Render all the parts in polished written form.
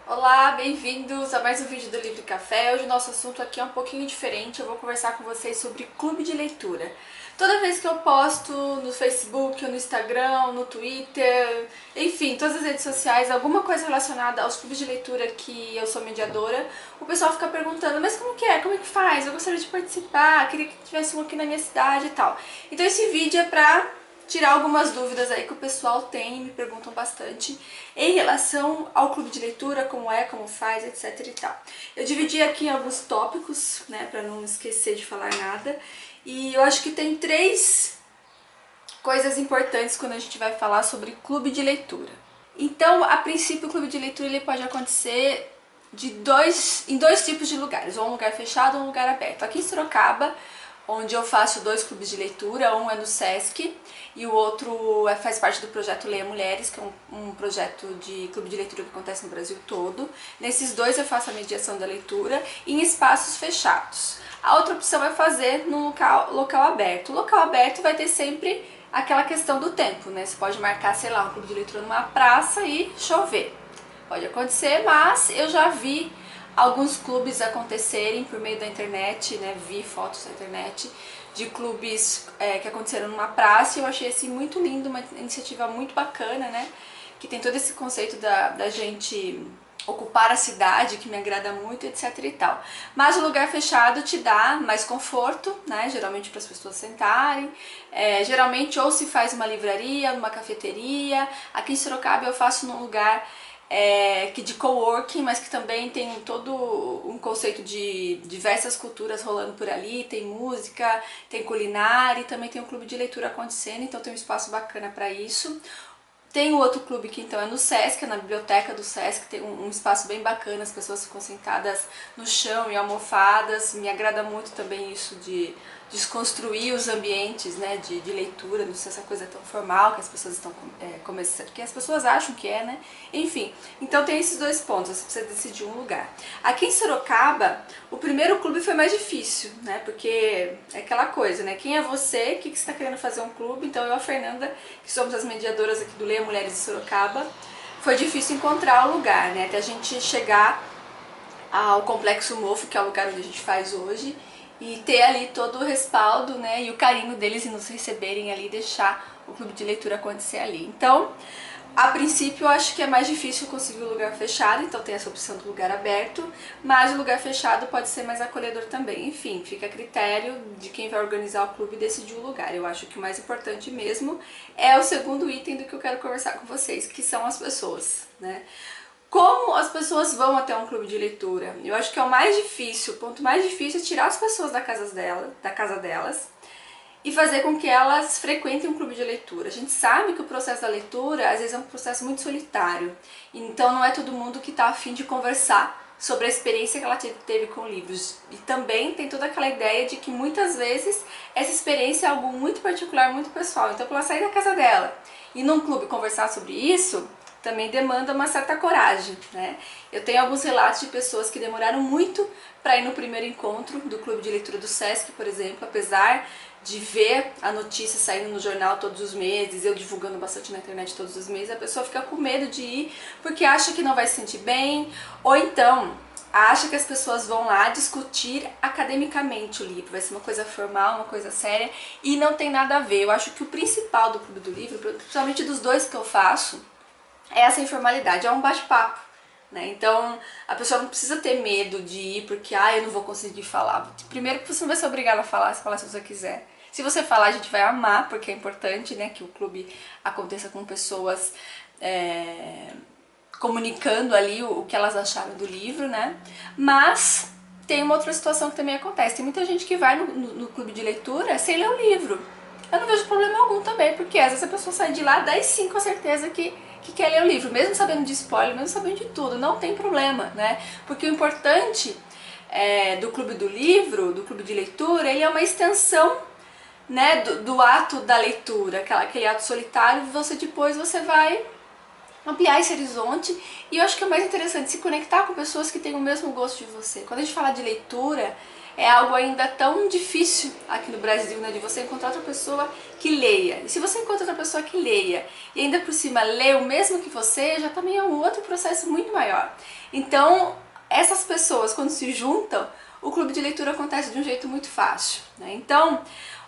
Olá, bem-vindos a mais um vídeo do Livre Café. Hoje o nosso assunto aqui é um pouquinho diferente. Eu vou conversar com vocês sobre clube de leitura. Toda vez que eu posto no Facebook, no Instagram, no Twitter, enfim, todas as redes sociais, alguma coisa relacionada aos clubes de leitura que eu sou mediadora, o pessoal fica perguntando, mas como que é? Como é que faz? Eu gostaria de participar, queria que tivesse um aqui na minha cidade e tal. Então esse vídeo é pra tirar algumas dúvidas aí que o pessoal tem e me perguntam bastante em relação ao clube de leitura, como é, como faz, etc e tal. Eu dividi aqui em alguns tópicos, né, para não esquecer de falar nada, e eu acho que tem três coisas importantes quando a gente vai falar sobre clube de leitura. Então, a princípio, o clube de leitura ele pode acontecer em dois tipos de lugares, ou um lugar fechado ou um lugar aberto. Aqui em Sorocaba, onde eu faço dois clubes de leitura, um é no Sesc e o outro faz parte do projeto Leia Mulheres, que é um projeto de clube de leitura que acontece no Brasil todo. Nesses dois eu faço a mediação da leitura em espaços fechados. A outra opção é fazer no local aberto. O local aberto vai ter sempre aquela questão do tempo, né? Você pode marcar, sei lá, um clube de leitura numa praça e chover. Pode acontecer, mas eu já vi alguns clubes acontecerem por meio da internet, né? Vi fotos na internet de clubes que aconteceram numa praça e eu achei assim muito lindo, uma iniciativa muito bacana, né? Que tem todo esse conceito da gente ocupar a cidade, que me agrada muito, etc e tal. Mas o lugar fechado te dá mais conforto, né? Geralmente para as pessoas sentarem. Geralmente ou se faz uma livraria, uma cafeteria. Aqui em Sorocaba eu faço num lugar que de coworking, mas que também tem todo um conceito de diversas culturas rolando por ali, tem música, tem culinária e também tem um clube de leitura acontecendo, então tem um espaço bacana para isso. Tem o outro clube que então é no Sesc, na biblioteca do Sesc, tem um espaço bem bacana, as pessoas ficam sentadas no chão e almofadas. Me agrada muito também isso de desconstruir os ambientes, né, de leitura, não sei se essa coisa é tão formal que as pessoas estão começando, que as pessoas acham que é, né? Enfim, então tem esses dois pontos, você precisa decidir um lugar. Aqui em Sorocaba, o primeiro clube foi mais difícil, né? Porque é aquela coisa, né? Quem é você? O que você está querendo fazer um clube? Então eu e a Fernanda, que somos as mediadoras aqui do Leia Mulheres de Sorocaba, foi difícil encontrar o lugar, né? Até a gente chegar ao Complexo Mofo, que é o lugar onde a gente faz hoje, e ter ali todo o respaldo, né, e o carinho deles em nos receberem ali, deixar o clube de leitura acontecer ali. Então, a princípio eu acho que é mais difícil conseguir um lugar fechado, então tem essa opção do lugar aberto, mas o lugar fechado pode ser mais acolhedor também. Enfim, fica a critério de quem vai organizar o clube decidir o lugar. Eu acho que o mais importante mesmo é o segundo item do que eu quero conversar com vocês, que são as pessoas, né? Como as pessoas vão até um clube de leitura? Eu acho que é o mais difícil, o ponto mais difícil é tirar as pessoas da casa delas e fazer com que elas frequentem um clube de leitura. A gente sabe que o processo da leitura às vezes é um processo muito solitário, então não é todo mundo que está afim de conversar sobre a experiência que ela teve com livros. E também tem toda aquela ideia de que muitas vezes essa experiência é algo muito particular, muito pessoal. Então, para ela sair da casa dela e num clube conversar sobre isso, também demanda uma certa coragem, né? Eu tenho alguns relatos de pessoas que demoraram muito para ir no primeiro encontro do Clube de Leitura do Sesc, por exemplo, apesar de ver a notícia saindo no jornal todos os meses, eu divulgando bastante na internet todos os meses, a pessoa fica com medo de ir porque acha que não vai se sentir bem, ou então acha que as pessoas vão lá discutir academicamente o livro, vai ser uma coisa formal, uma coisa séria, e não tem nada a ver. Eu acho que o principal do Clube do Livro, principalmente dos dois que eu faço, é essa informalidade, é um bate-papo, né? Então a pessoa não precisa ter medo de ir porque eu não vou conseguir falar. Primeiro que você não vai ser obrigada a falar, se falar se você quiser. Se você falar, a gente vai amar, porque é importante, né, que o clube aconteça com pessoas comunicando ali o que elas acharam do livro, né? Mas tem uma outra situação que também acontece. Tem muita gente que vai no clube de leitura sem ler o livro. Eu não vejo problema algum também, porque às vezes a pessoa sai de lá 10 sim com a certeza que quer ler o livro, mesmo sabendo de spoiler, mesmo sabendo de tudo, não tem problema, né? Porque o importante do clube do livro, do clube de leitura, ele é uma extensão, né, do ato da leitura, aquele ato solitário, você vai ampliar esse horizonte. E eu acho que é mais interessante se conectar com pessoas que têm o mesmo gosto de você. Quando a gente fala de leitura, é algo ainda tão difícil aqui no Brasil, né, de você encontrar outra pessoa que leia. E se você encontra outra pessoa que leia e ainda por cima lê o mesmo que você, já também é um outro processo muito maior. Então, essas pessoas, quando se juntam, o clube de leitura acontece de um jeito muito fácil, né? Então,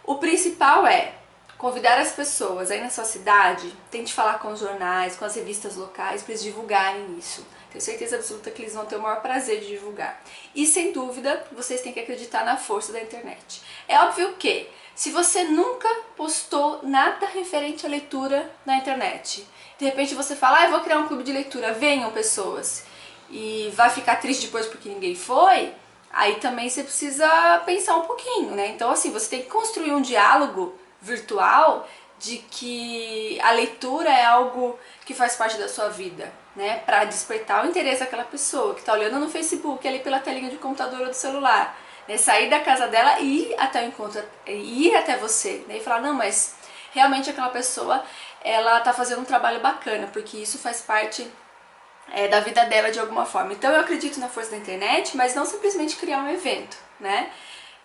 o principal é convidar as pessoas aí na sua cidade, tente falar com os jornais, com as revistas locais para eles divulgarem isso. Tenho certeza absoluta que eles vão ter o maior prazer de divulgar. E sem dúvida, vocês têm que acreditar na força da internet. É óbvio que, se você nunca postou nada referente à leitura na internet, de repente você fala, eu vou criar um clube de leitura, venham pessoas, e vai ficar triste depois porque ninguém foi, aí também você precisa pensar um pouquinho, né? Então assim, você tem que construir um diálogo virtual de que a leitura é algo que faz parte da sua vida, né? Para despertar o interesse daquela pessoa que está olhando no Facebook, ali pela telinha de computador ou do celular, né? Sair da casa dela e ir até o encontro, ir até você, né? E falar, não, mas realmente aquela pessoa, ela tá fazendo um trabalho bacana, porque isso faz parte da vida dela de alguma forma. Então eu acredito na força da internet, mas não simplesmente criar um evento, né?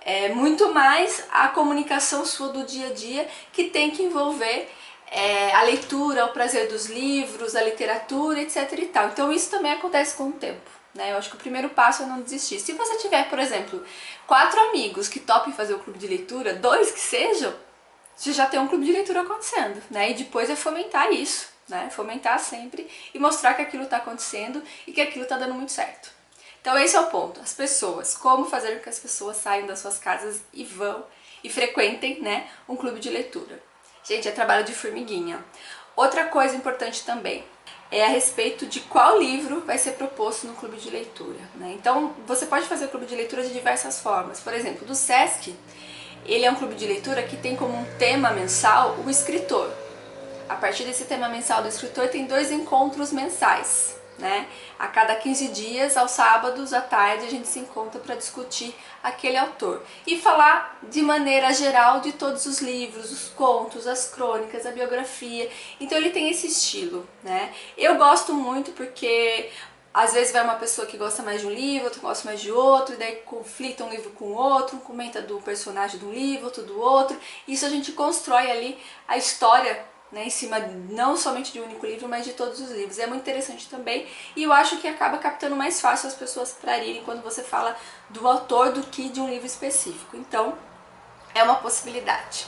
É muito mais a comunicação sua do dia a dia que tem que envolver a leitura, o prazer dos livros, a literatura, etc e tal. Então isso também acontece com o tempo, né? Eu acho que o primeiro passo é não desistir. Se você tiver, por exemplo, 4 amigos que topem fazer o clube de leitura, 2 que sejam, você já tem um clube de leitura acontecendo, né? E depois é fomentar isso, né? Fomentar sempre e mostrar que aquilo está acontecendo e que aquilo está dando muito certo. Então esse é o ponto, as pessoas, como fazer com que as pessoas saiam das suas casas e vão e frequentem, né, um clube de leitura. Gente, é trabalho de formiguinha. Outra coisa importante também é a respeito de qual livro vai ser proposto no clube de leitura, né? Então você pode fazer o clube de leitura de diversas formas. Por exemplo, do Sesc, ele é um clube de leitura que tem como um tema mensal o escritor. A partir desse tema mensal do escritor tem 2 encontros mensais, né? A cada 15 dias, aos sábados à tarde, a gente se encontra para discutir aquele autor e falar de maneira geral de todos os livros, os contos, as crônicas, a biografia. Então ele tem esse estilo, né? Eu gosto muito porque às vezes vai uma pessoa que gosta mais de um livro, outra gosta mais de outro, e daí conflita um livro com o outro, um comenta do personagem do livro, outro do outro. Isso a gente constrói ali a história, né, em cima não somente de um único livro, mas de todos os livros. É muito interessante também, e eu acho que acaba captando mais fácil as pessoas para irem quando você fala do autor do que de um livro específico. Então, é uma possibilidade.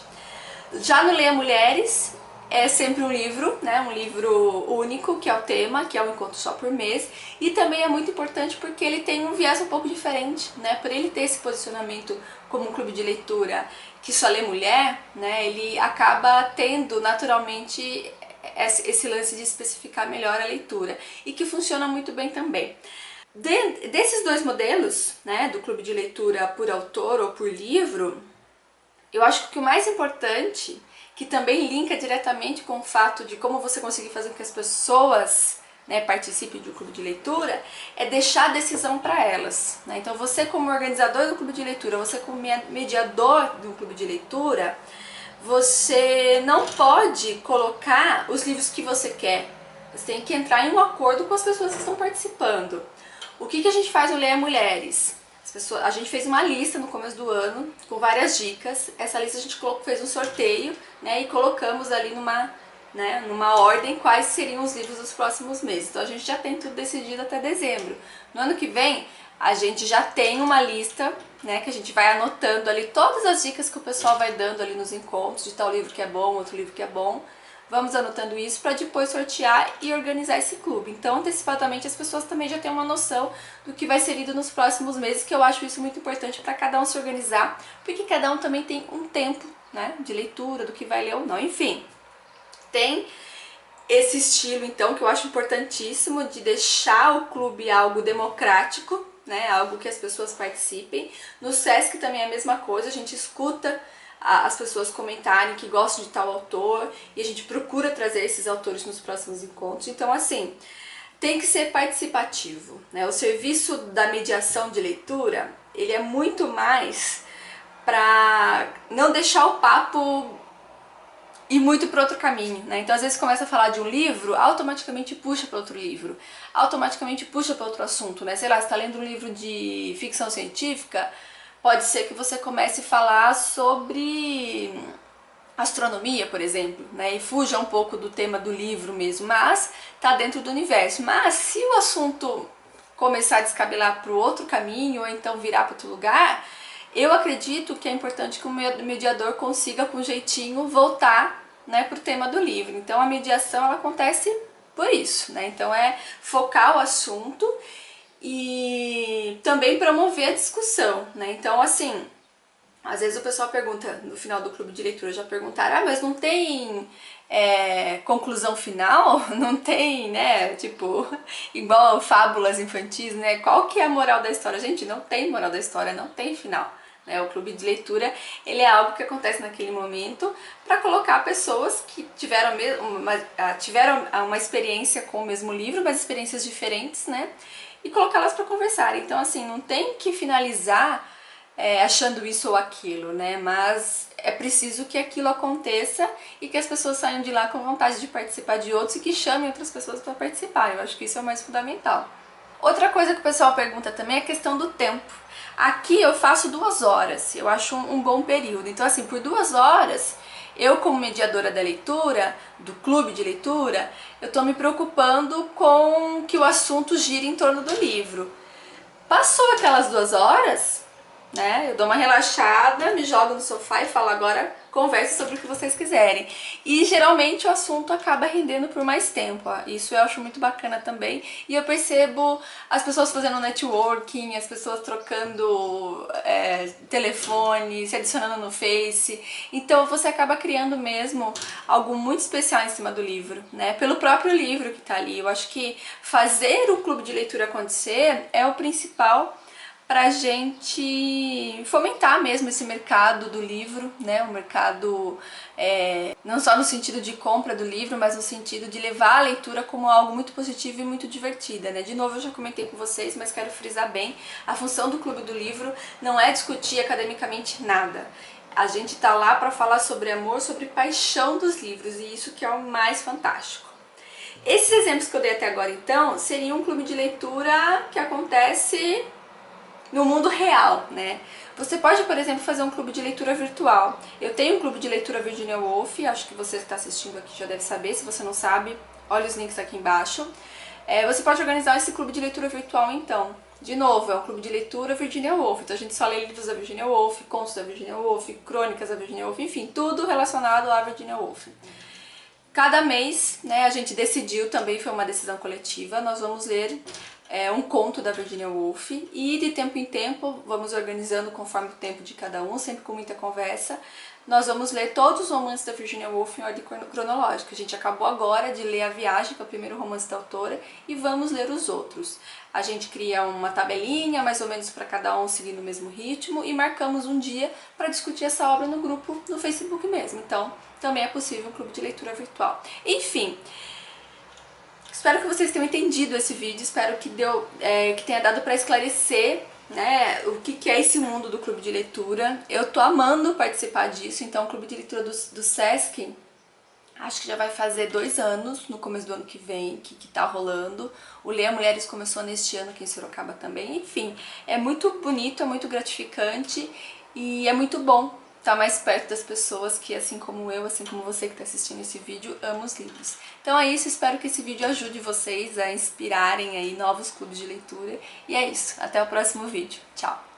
Já no Leia Mulheres, é sempre um livro, né, um livro único, que é o tema, que é um encontro só por mês, e também é muito importante porque ele tem um viés um pouco diferente, né, por ele ter esse posicionamento como um clube de leitura que só lê mulher, né, ele acaba tendo naturalmente esse lance de especificar melhor a leitura, e que funciona muito bem também. Desses 2 modelos, né, do clube de leitura por autor ou por livro, eu acho que o mais importante, que também linka diretamente com o fato de como você conseguir fazer com que as pessoas, né, participem de um clube de leitura, é deixar a decisão para elas, né? Então você, como organizador do clube de leitura, você como mediador de um clube de leitura, você não pode colocar os livros que você quer. Você tem que entrar em um acordo com as pessoas que estão participando. O que a gente faz no Leia Mulheres? A gente fez uma lista no começo do ano com várias dicas. Essa lista a gente fez um sorteio, né, e colocamos ali numa ordem quais seriam os livros dos próximos meses. Então a gente já tem tudo decidido até dezembro. No ano que vem a gente já tem uma lista, né, que a gente vai anotando ali todas as dicas que o pessoal vai dando ali nos encontros, de tal livro que é bom, outro livro que é bom. Vamos anotando isso para depois sortear e organizar esse clube. Então, antecipadamente, as pessoas também já têm uma noção do que vai ser lido nos próximos meses, que eu acho isso muito importante para cada um se organizar, porque cada um também tem um tempo, né, de leitura, do que vai ler ou não. Enfim, tem esse estilo, então, que eu acho importantíssimo, de deixar o clube algo democrático, né, algo que as pessoas participem. No Sesc também é a mesma coisa, a gente escuta as pessoas comentarem que gostam de tal autor e a gente procura trazer esses autores nos próximos encontros. Então, assim, tem que ser participativo, né? O serviço da mediação de leitura, ele é muito mais para não deixar o papo ir muito para outro caminho, né? Então, às vezes, começa a falar de um livro, automaticamente puxa para outro livro, automaticamente puxa para outro assunto, né? Sei lá, você está lendo um livro de ficção científica, Pode ser que você comece a falar sobre astronomia, por exemplo, né? E fuja um pouco do tema do livro mesmo, mas tá dentro do universo. Mas se o assunto começar a descabelar para o outro caminho ou então virar para outro lugar, eu acredito que é importante que o mediador consiga com jeitinho voltar, né, para o tema do livro. Então a mediação ela acontece por isso, né? Então é focar o assunto e também promover a discussão, né? Então assim, às vezes o pessoal pergunta, no final do clube de leitura já perguntaram, ah, mas não tem conclusão final? Não tem, né, tipo, igual fábulas infantis, né? Qual que é a moral da história? Gente, não tem moral da história, não tem final. Né? O clube de leitura, ele é algo que acontece naquele momento para colocar pessoas que tiveram uma experiência com o mesmo livro, mas experiências diferentes, né? E colocá-las para conversar. Então, assim, não tem que finalizar achando isso ou aquilo, né? Mas é preciso que aquilo aconteça e que as pessoas saiam de lá com vontade de participar de outros e que chamem outras pessoas para participar. Eu acho que isso é o mais fundamental. Outra coisa que o pessoal pergunta também é a questão do tempo. Aqui eu faço 2 horas, eu acho um bom período. Então, assim, por 2 horas, eu como mediadora da leitura, do clube de leitura, eu estou me preocupando com que o assunto gire em torno do livro. Passou aquelas 2 horas, né? Eu dou uma relaxada, me jogo no sofá e falo agora converse sobre o que vocês quiserem. E geralmente o assunto acaba rendendo por mais tempo. Ó. Isso eu acho muito bacana também. E eu percebo as pessoas fazendo networking, as pessoas trocando telefone, se adicionando no Face. Então você acaba criando mesmo algo muito especial em cima do livro, né? Pelo próprio livro que tá ali. Eu acho que fazer o clube de leitura acontecer é o principal para a gente fomentar mesmo esse mercado do livro, né? O mercado não só no sentido de compra do livro, mas no sentido de levar a leitura como algo muito positivo e muito divertida, né? De novo, eu já comentei com vocês, mas quero frisar bem, a função do Clube do Livro não é discutir academicamente nada. A gente tá lá para falar sobre amor, sobre paixão dos livros, e isso que é o mais fantástico. Esses exemplos que eu dei até agora, então, seriam um clube de leitura que acontece no mundo real, né? Você pode, por exemplo, fazer um clube de leitura virtual. Eu tenho um clube de leitura Virginia Woolf, acho que você que está assistindo aqui já deve saber, se você não sabe, olha os links aqui embaixo. Você pode organizar esse clube de leitura virtual então. De novo, é um clube de leitura Virginia Woolf, então a gente só lê livros da Virginia Woolf, contos da Virginia Woolf, crônicas da Virginia Woolf, enfim, tudo relacionado à Virginia Woolf. Cada mês, né, a gente decidiu, também foi uma decisão coletiva, nós vamos ler um conto da Virginia Woolf e de tempo em tempo, vamos organizando conforme o tempo de cada um, sempre com muita conversa, nós vamos ler todos os romances da Virginia Woolf em ordem cronológica. A gente acabou agora de ler A Viagem, que é o primeiro romance da autora, e vamos ler os outros. A gente cria uma tabelinha, mais ou menos para cada um seguir no mesmo ritmo, e marcamos um dia para discutir essa obra no grupo no Facebook mesmo. Então, também é possível um clube de leitura virtual. Enfim, espero que vocês tenham entendido esse vídeo, espero que tenha dado para esclarecer, né, o que é esse mundo do clube de leitura. Eu tô amando participar disso, então o clube de leitura do Sesc, acho que já vai fazer 2 anos, no começo do ano que vem, que tá rolando. O Leia Mulheres começou neste ano aqui em Sorocaba também. Enfim, é muito bonito, é muito gratificante e é muito bom estar mais perto das pessoas que, assim como eu, assim como você que está assistindo esse vídeo, ama os livros. Então é isso, espero que esse vídeo ajude vocês a inspirarem aí novos clubes de leitura. E é isso, até o próximo vídeo. Tchau!